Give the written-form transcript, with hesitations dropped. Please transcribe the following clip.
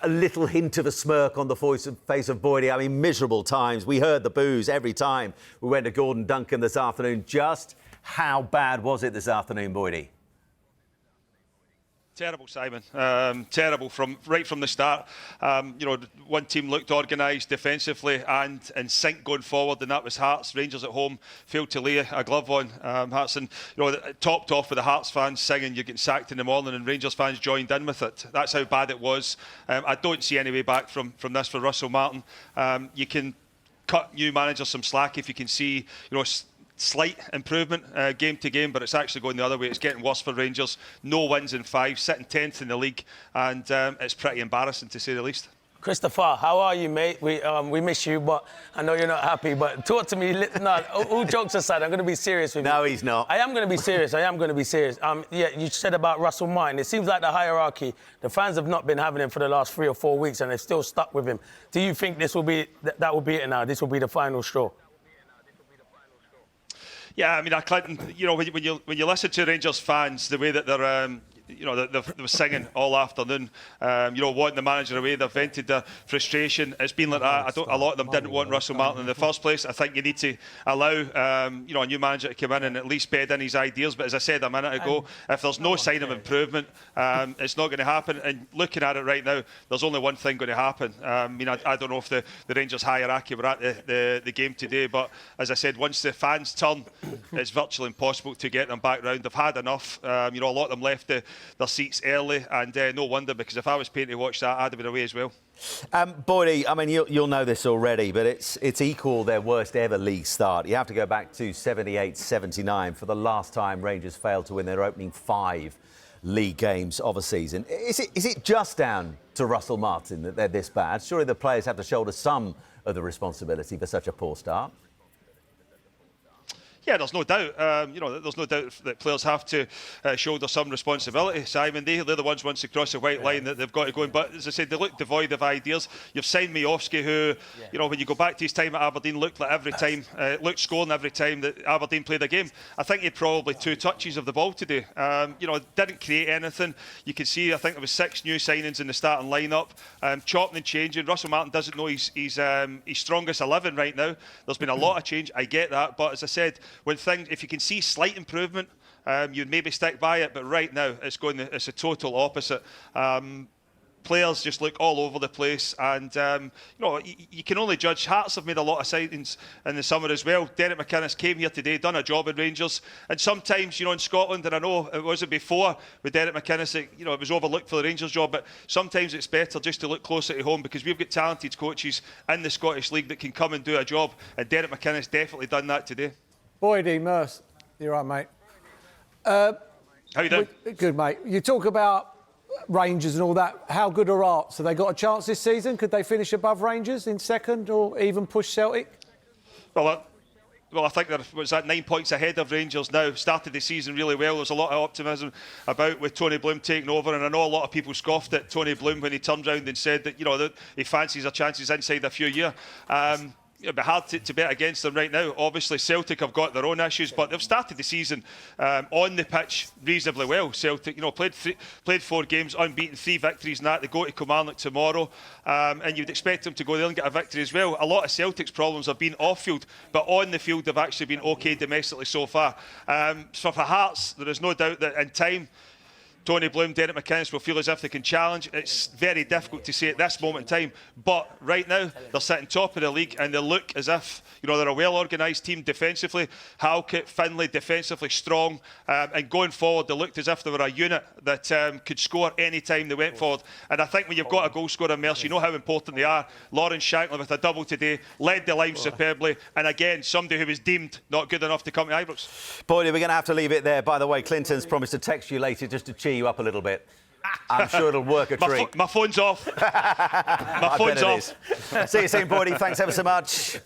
a little hint of a smirk on the face of Boydie. I mean, miserable times. We heard the boos every time we went to Gordon Duncan this afternoon. Just how bad was it this afternoon, Boydie? Terrible, Simon. Terrible right from the start. One team looked organised defensively and in sync going forward, and that was Hearts. Rangers at home failed to lay a glove on Hearts, and topped off with the Hearts fans singing "You're getting sacked in the morning," and Rangers fans joined in with it. That's how bad it was. I don't see any way back from this for Russell Martin. You can cut new managers some slack if you can see, slight improvement game to game, but it's actually going the other way. It's getting worse for Rangers. No wins in 5, sitting 10th in the league, and it's pretty embarrassing to say the least. Christopher, how are you, mate? We miss you, but I know you're not happy. But talk to me. No, all jokes aside, I'm going to be serious with you. No, he's not. I am going to be serious. Yeah, you said about Russell Martin. It seems like the hierarchy, the fans have not been having him for the last 3 or 4 weeks, and they're still stuck with him. Do you think this will be that will be it now? This will be the final straw? Yeah, I mean, Clinton, when you listen to Rangers fans, the way that they're, they were singing all afternoon, wanting the manager away, they've vented their frustration. It's been like that. A lot of them didn't want Russell Martin in the first place. I think you need to allow, a new manager to come in and at least bed in his ideas. But as I said a minute ago, if there's no sign of improvement, it's not going to happen. And looking at it right now, there's only one thing going to happen. I don't know if the Rangers hierarchy were at the game today, but as I said, once the fans turn, it's virtually impossible to get them back round. They've had enough. A lot of them left their seats early, and no wonder, because if I was paying to watch that, I'd have been away as well. Boydie, I mean, you'll know this already, but it's equal their worst ever league start. You have to go back to 78-79 for the last time Rangers failed to win their opening 5 league games of a season. Is it just down to Russell Martin that they're this bad? Surely the players have to shoulder some of the responsibility for such a poor start. Yeah, there's no doubt. There's no doubt that players have to shoulder some responsibility. Simon, they're the ones once they cross the white line that they've got to go in. But as I said, they look devoid of ideas. You've signed Miofsky, who, when you go back to his time at Aberdeen, looked like every time, looked scoring every time that Aberdeen played a game. I think he had probably 2 touches of the ball today. Didn't create anything. You can see, I think there was 6 new signings in the starting lineup, chopping and changing. Russell Martin doesn't know his strongest 11 right now. There's been a lot of change. I get that, but as I said, if you can see slight improvement, you'd maybe stick by it. But right now, it's a total opposite. Players just look all over the place, and you can only judge. Hearts have made a lot of signings in the summer as well. Derek McInnes came here today, done a job in Rangers, and sometimes, in Scotland, and I know it wasn't before with Derek McInnes, it was overlooked for the Rangers job, but sometimes it's better just to look closer to home, because we've got talented coaches in the Scottish League that can come and do a job, and Derek McInnes definitely done that today. Boydie, Merce, you're right, mate. How you doing? Good, mate. You talk about Rangers and all that. How good are Hearts? Have they got a chance this season? Could they finish above Rangers in second, or even push Celtic? Well, I think they're 9 points ahead of Rangers now. Started the season really well. There's a lot of optimism about with Tony Bloom taking over, and I know a lot of people scoffed at Tony Bloom when he turned round and said that that he fancies their chances inside a few years. It'd be hard to bet against them right now. Obviously, Celtic have got their own issues, but they've started the season on the pitch reasonably well. Celtic, played 4 games, unbeaten, 3 victories, and that. They go to Kilmarnock tomorrow, and you'd expect them to go there and get a victory as well. A lot of Celtic's problems have been off-field, but on the field they've actually been okay domestically so far. So for Hearts, there is no doubt that in time, Tony Bloom, Derek McInnes will feel as if they can challenge. It's very difficult to say at this moment in time, but right now they're sitting top of the league, and they look as if they're a well-organised team defensively. Halkett, Finlay, defensively strong, and going forward they looked as if they were a unit that could score any time they went forward. And I think when you've got a goal scorer, Merce, you know how important they are. Lawrence Shankland with a double today, led the line superbly, and again somebody who was deemed not good enough to come to Ibrox. Boydie, we're going to have to leave it there. By the way, Clinton's promised to text you later just to cheer you up a little bit. I'm sure it'll work a treat. My phone's off. My phone's off. See you soon, Boydie. Thanks ever so much.